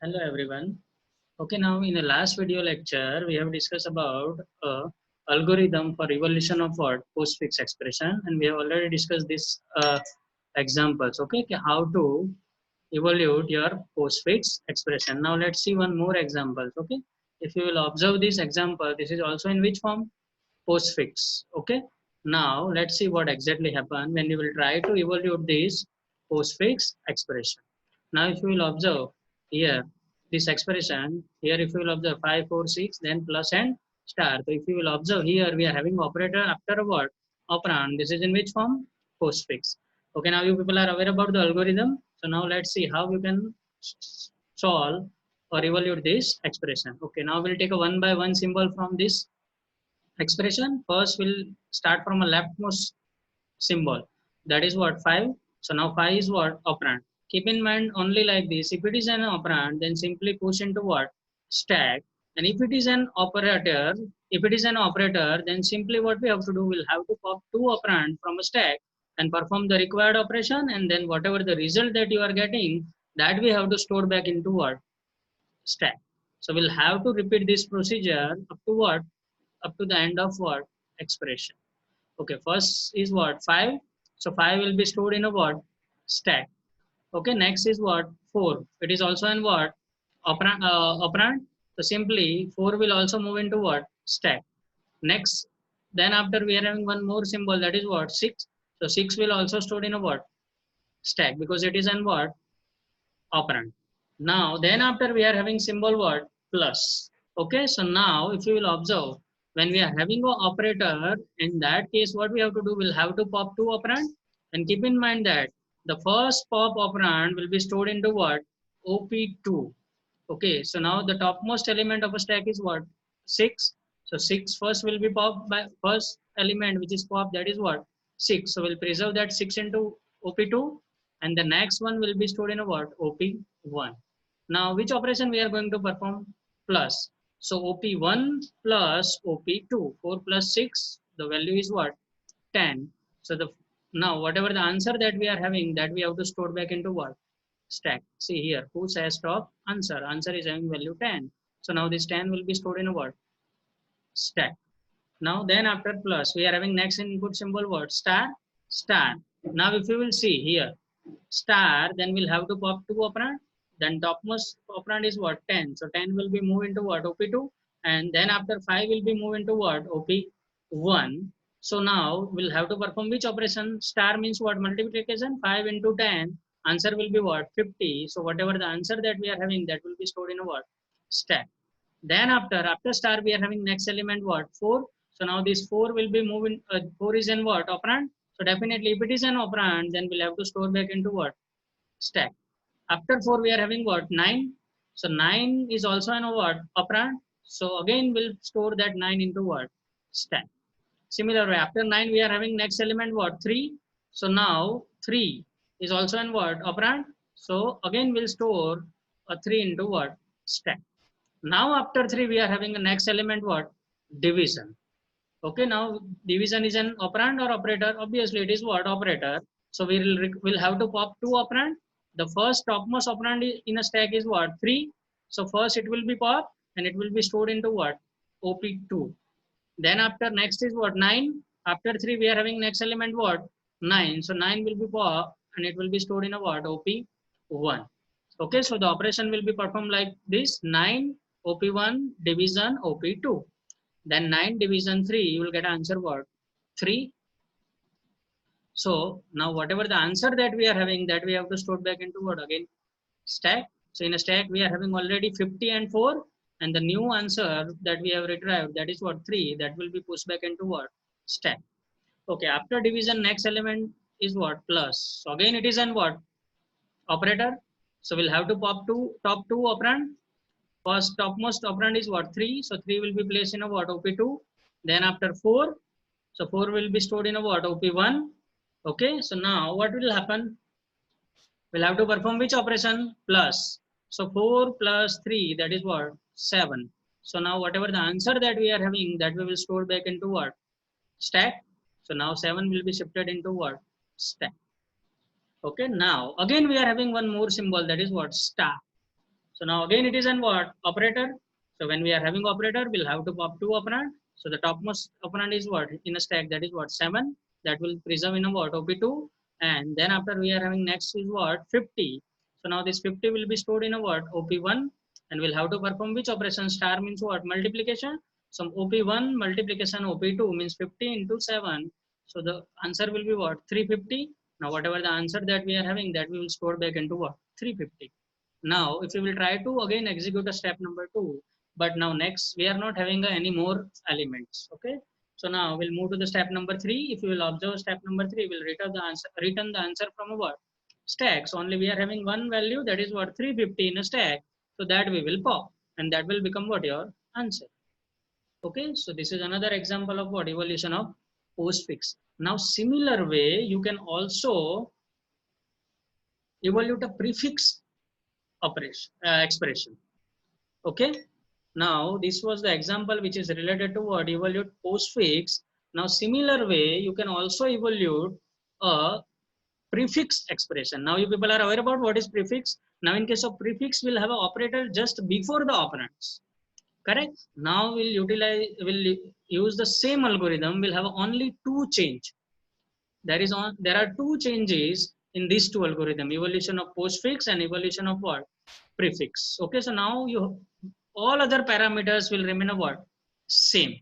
Hello everyone. Okay, now in the last video lecture, we have discussed about algorithm for evaluation of what postfix expression, and we have already discussed this examples. Okay, how to evaluate your postfix expression. Now let's see one more example. Okay, if you will observe this example, this is also in which form? Postfix. Okay, now let's see what exactly happened when you will try to evaluate this postfix expression. Now if you will observe here this expression, here if you will observe 5 4 6, then plus and star. So if you will observe here, we are having operator after a word operand. This is in which form? Postfix. Okay, now you people are aware about the algorithm. So now let's see how you can solve or evaluate this expression. Okay, now we'll take a one by one symbol from this expression. First we'll start from a leftmost symbol, that is what? 5. So now 5 is what? Operand. Keep in mind only like this, if it is an operand, then simply push into what? Stack. And if it is an operator, then simply what we have to do, we'll have to pop 2 operand from a stack and perform the required operation, and then whatever the result that you are getting, that we have to store back into what? Stack. So we'll have to repeat this procedure up to what? Up to the end of what? Expression. Okay, first is what? 5. So 5 will be stored in a what? Stack. Okay, next is what? 4. It is also in what? Operand. So simply 4 will also move into what? Stack. Next, then after we are having one more symbol, that is what? 6. So 6 will also stored in a what? Stack, because it is in what? Operand. Now, then after we are having symbol what? Plus. Okay, so now if you will observe, when we are having an operator, in that case, what we have to do, we'll have to pop 2 operand. And keep in mind that the first pop operand will be stored into what? OP2. Okay, so now the topmost element of a stack is what? 6. So 6 first will be popped by first element which is popped, that is what? 6. So we'll preserve that 6 into OP2, and the next one will be stored in a what? OP1. Now which operation we are going to perform? Plus. So OP1 plus OP2. 4 plus 6, the value is what? 10. So the now whatever the answer that we are having, that we have to store back into what? Stack. See here, who says top answer? Answer is having value 10. So now this 10 will be stored in a what? Stack. Now then after plus, we are having next input symbol what? Star, star. Now if you will see here, star, then we'll have to pop 2 operand. Then topmost operand is what? 10. So 10 will be moved into what? OP2. And then after 5 will be moved into what? OP1. So now we'll have to perform which operation? Star means what? Multiplication. 5 into 10. Answer will be what? 50. So whatever the answer that we are having, that will be stored in a what? Stack. Then after star, we are having next element what? 4. So now this 4 will be moving, 4 is in what? Operand. So definitely if it is an operand, then we'll have to store back into what? Stack. After 4 we are having what? 9. So 9 is also an what? Operand. So again we'll store that 9 into what? Stack. Similar way, after 9 we are having next element what? 3. So now 3 is also an what? Operand. So again we'll store a 3 into what? Stack. Now after 3 we are having the next element what? Division. Okay, now division is an operand or operator? Obviously it is what? Operator. So we'll have to pop 2 operand. The first topmost operand in a stack is what? 3. So first it will be popped and it will be stored into what? OP2. Then after next is what? 9. After 3 we are having next element what? 9. So 9 will be popped and it will be stored in a what? OP1. Okay, so the operation will be performed like this: 9 OP1 division OP2. Then 9 division 3, you will get answer what? 3. So now whatever the answer that we are having, that we have to store back into what again? Stack. So in a stack we are having already 50 and 4, and the new answer that we have retrieved, that is what? 3, that will be pushed back into what? Stack. Okay, after division next element is what? Plus. So again it is an what? Operator. So we'll have to pop top 2 operand. First topmost operand is what? 3. So 3 will be placed in a what? OP2. Then after 4, so 4 will be stored in a what? OP1. Okay, so now what will happen? We'll have to perform which operation? Plus. So 4 plus 3, that is what? 7. So now whatever the answer that we are having, that we will store back into what? Stack. So now 7 will be shifted into what? Stack. Okay, now again we are having one more symbol, that is what? Star. So now again it is an what? Operator. So when we are having operator, we'll have to pop 2 operand. So the topmost operand is what? In a stack, that is what? 7. That will preserve in a what? OP2. And then after we are having next is what? 50. So now this 50 will be stored in a what? OP1. And we'll have to perform which operation? Star means what? Multiplication. So OP1 multiplication OP2 means 50 into 7. So the answer will be what? 350. Now whatever the answer that we are having, that we will store back into what? 350. Now, if you will try to again execute a step number 2, but now next we are not having any more elements. Okay. So now we'll move to the step number 3. If you will observe step number 3, we'll return the answer from a what? Stack. So only we are having one value, that is what? 350 in a stack. So that we will pop, and that will become what? Your answer. Okay. So this is another example of what? Evolution of postfix. Now similar way, you can also evaluate a prefix operation expression. Okay. Now this was the example which is related to what? Evaluate postfix. Now similar way, you can also evaluate a prefix expression. Now you people are aware about what is prefix. Now in case of prefix, we'll have an operator just before the operands. Correct. Now we'll use the same algorithm. We'll have only 2 change. There are 2 changes in these 2 algorithm: evolution of postfix and evolution of what? Prefix. Okay. So now you all other parameters will remain a what? Same.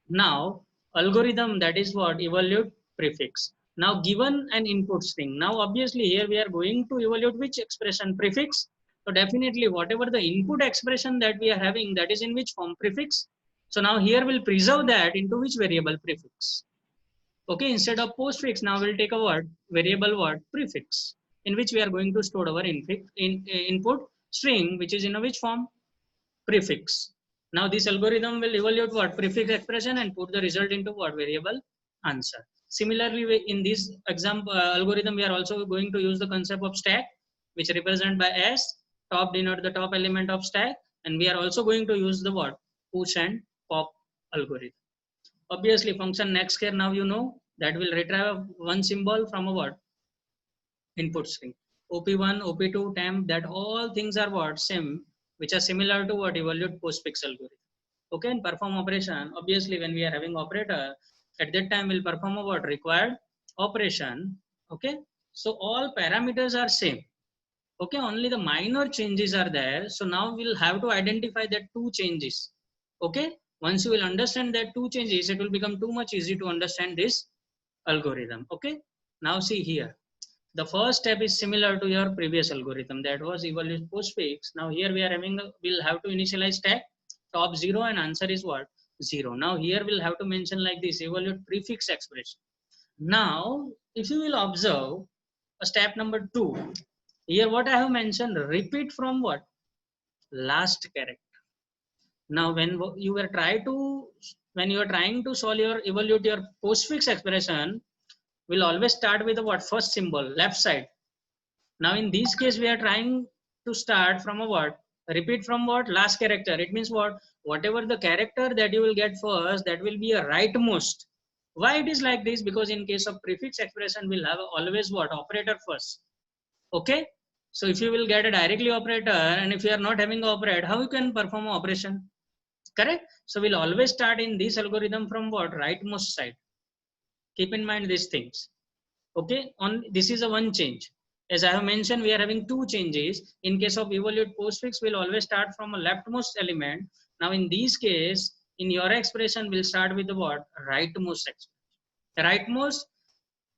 Now algorithm, that is what? Evaluate prefix. Now given an input string. Now obviously here we are going to evaluate which expression? Prefix. So definitely whatever the input expression that we are having, that is in which form? Prefix. So now here we'll preserve that into which variable? Prefix. Okay, instead of postfix, now we'll take a word, variable word, prefix, in which we are going to store our input string, which is in a which form? Prefix. Now this algorithm will evaluate what? Prefix expression and put the result into what? Variable answer. Similarly, in this example algorithm, we are also going to use the concept of stack, which represent by S. Top denote the top element of stack, and we are also going to use the what? Push and pop algorithm. Obviously function next care, now you know, that will retrieve one symbol from a what? Input string. OP1, OP2, temp, that all things are what? Same, which are similar to what? Evaluate postfix algorithm. Okay, and perform operation. Obviously when we are having operator, at that time we'll perform a what? Required operation. Okay, so all parameters are same. Okay, only the minor changes are there. So now we'll have to identify that 2 changes. Okay, once you will understand that 2 changes, it will become too much easy to understand this algorithm. Okay, now see here. The first step is similar to your previous algorithm, that was evaluate postfix. Now here we are having, we'll have to initialize stack top 0 and answer is what? 0. Now here we'll have to mention like this, evaluate prefix expression. Now if you will observe a step number 2, here what I have mentioned, repeat from what? Last character. Now when you are when you are trying to solve your evaluate your postfix expression, will always start with the what? First symbol, left side. Now in this case we are trying to start from a what? Repeat from what? Last character. It means what? Whatever the character that you will get first, that will be a rightmost. Why it is like this? Because in case of prefix expression, we'll have always what? Operator first. Okay. So if you will get a directly operator, and if you are not having operate, how you can perform operation? Correct. So we'll always start in this algorithm from what? Rightmost side. Keep in mind these things. Okay. On this is a one change. As I have mentioned, we are having 2 changes. In case of evaluate postfix, we'll always start from a leftmost element. Now in this case, in your expression, we'll start with the what? Rightmost expression. Rightmost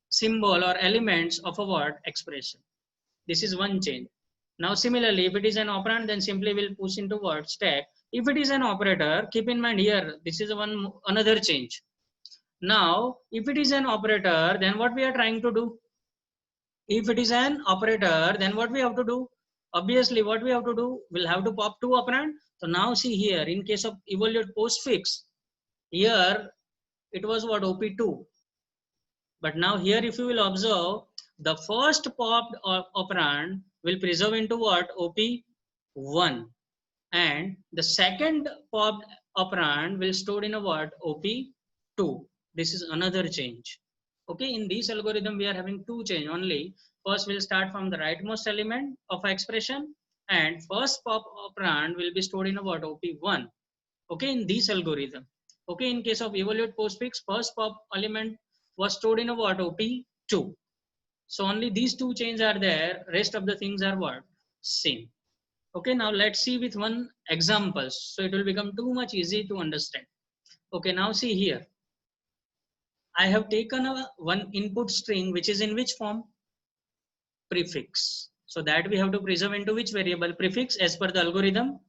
symbol or elements of a word expression. This is one change. Now similarly, if it is an operand, then simply we'll push into what? Stack. If it is an operator, keep in mind here, this is another change. Now, if it is an operator, then what we are trying to do? If it is an operator, then what we have to do? Obviously, what we have to do? We'll have to pop 2 operand. So now see here, in case of evaluate postfix, here it was what? OP2. But now here, if you will observe, the first popped operand will preserve into what? OP1. And the second popped operand will store in a what? OP2. This is another change. Okay, in this algorithm, we are having 2 change only. First, we'll start from the rightmost element of expression, and first pop operand will be stored in a what? OP1. Okay, in this algorithm. Okay, in case of evaluate postfix, first pop element was stored in a what? OP2. So only these two changes are there. Rest of the things are what? Same. Okay, now let's see with one example. So it will become too much easy to understand. Okay, now see here. I have taken one input string which is in which form? Prefix. So that we have to preserve into which variable? Prefix as per the algorithm.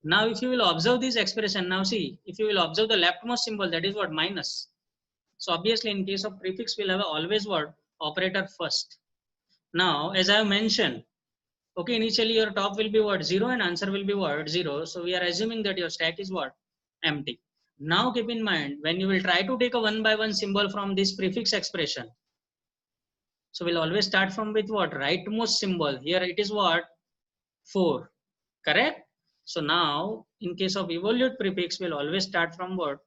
Now if you will observe this expression, now see, if you will observe the leftmost symbol, that is what? Minus. So obviously in case of prefix, we'll have always what? Operator first. Now as I have mentioned, okay, initially your top will be what? 0 and answer will be what? 0. So we are assuming that your stack is what? Empty. Now keep in mind, when you will try to take a one by one symbol from this prefix expression, so we'll always start from with what? Rightmost symbol. Here it is what? 4. Correct? So now in case of evolute prefix, we'll always start from what?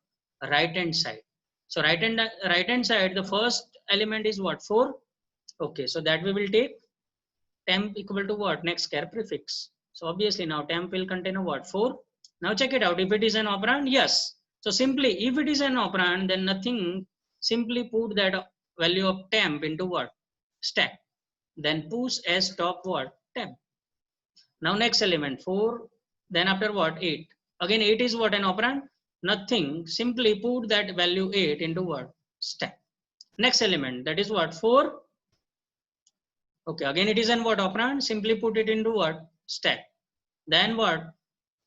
Right hand side. So right hand side, the first element is what? 4. Okay, so that we will take temp equal to what? Next char prefix. So obviously now temp will contain a what? 4. Now check it out. If it is an operand, yes. So simply if it is an operand, then nothing, simply put that value of temp into what? Stack. Then push as top what? Temp. Now next element 4. Then after what? 8. Again 8 is what? An operand? Nothing. Simply put that value 8 into what? Stack. Next element, that is what? 4. Okay, again it is an what? Operand. Simply put it into what? Stack. Then what?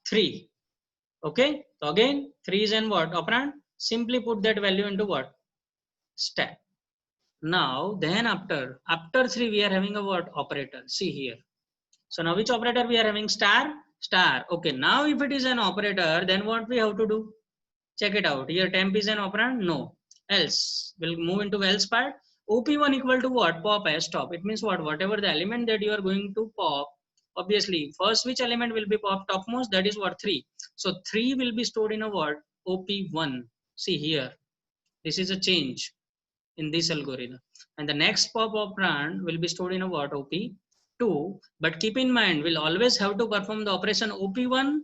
3. Okay, so again 3 is an what? Operand. Simply put that value into what? Stack. Now then after 3 we are having a what? Operator. See here. So now which operator we are having? Star. Star. Okay, now if it is an operator, then what we have to do? Check it out. Here temp is an operand? No. Else. We'll move into else part. OP1 equal to what? Pop as top. It means what? Whatever the element that you are going to pop, obviously first which element will be pop topmost? That is what? 3. So 3 will be stored in a what? OP1. See here. This is a change in this algorithm. And the next pop operand will be stored in a what? OP2. But keep in mind, we'll always have to perform the operation OP1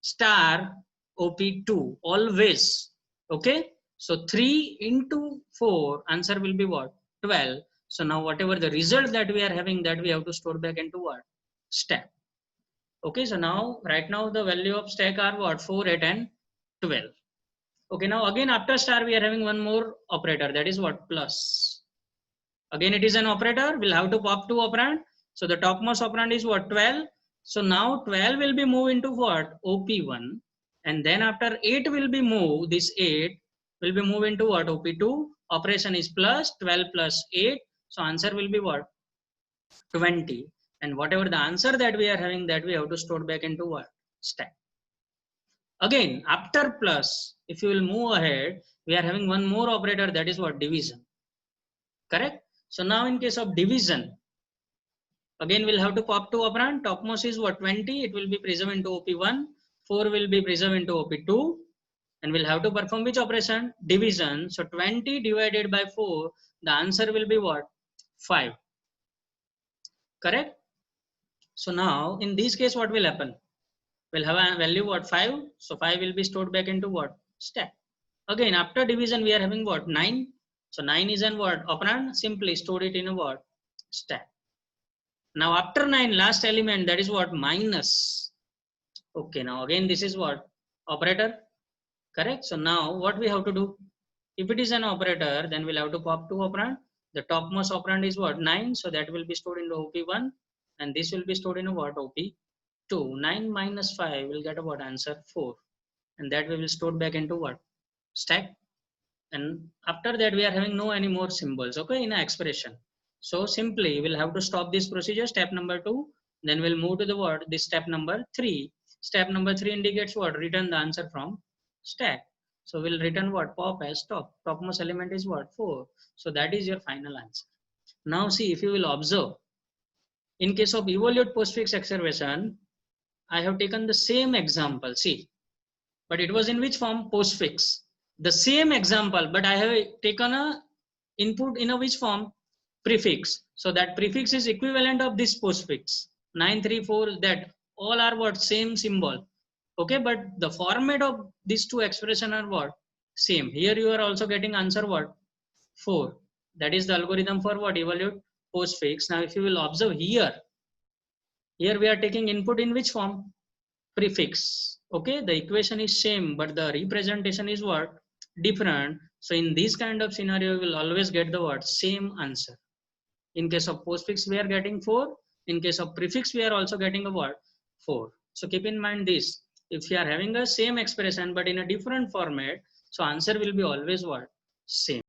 star OP2 always. Okay, so 3 into 4 answer will be what? 12. So now whatever the result that we are having, that we have to store back into what? Stack. Okay, so now right now the value of stack are what? 4, 8 and 12. Okay, now again after star we are having one more operator, that is what? Plus. Again it is an operator, we'll have to pop 2 operand. So the topmost operand is what? 12. So now 12 will be moved into what? OP1. And then after 8 will be moved, this 8 will be moved into what? OP2. Operation is plus 12 plus 8. So answer will be what? 20. And whatever the answer that we are having, that we have to store back into what? Stack. Again, after plus, if you will move ahead, we are having one more operator, that is what? Division. Correct? So now in case of division, again we'll have to pop 2 operand. Topmost is what? 20. It will be preserved into OP1. 4 will be preserved into OP2. And we'll have to perform which operation? Division. So 20 divided by 4, the answer will be what? 5. Correct? So now in this case, what will happen? We'll have a value what? 5. So 5 will be stored back into what? Stack. Again after division we are having what? 9. So 9 is an what? Operand. Simply store it in a what? Stack. Now after 9, last element, that is what? Minus. Okay, now again this is what? Operator. Correct? So now what we have to do? If it is an operator, then we'll have to pop 2 operand. The topmost operand is what? 9. So that will be stored in the OP1. And this will be stored in a what? OP2. 9 minus 5 will get a what? Answer? 4. And that we will store back into what? Stack. And after that we are having no any more symbols, okay, in an expression. So simply we'll have to stop this procedure, step number 2. Then we'll move to the what? This step number 3. Step number 3 indicates what? Return the answer from stack. So we'll return what? Pop as top. Topmost element is what? 4. So that is your final answer. Now see, if you will observe, in case of evolute postfix expression, I have taken the same example, see, but it was in which form? Postfix. The same example, but I have taken a input in a which form? Prefix. So that prefix is equivalent of this postfix. 934, that all are what? Same symbol. Okay, but the format of these two expression are what? Same. Here you are also getting answer what? 4. That is the algorithm for what? Evaluate postfix. Now if you will observe here, here we are taking input in which form? Prefix. Okay, the equation is same, but the representation is what? Different. So in this kind of scenario, you will always get the what? Same answer. In case of postfix, we are getting 4. In case of prefix, we are also getting a what? 4. So keep in mind this. If you are having a same expression but in a different format, so answer will be always what? Same.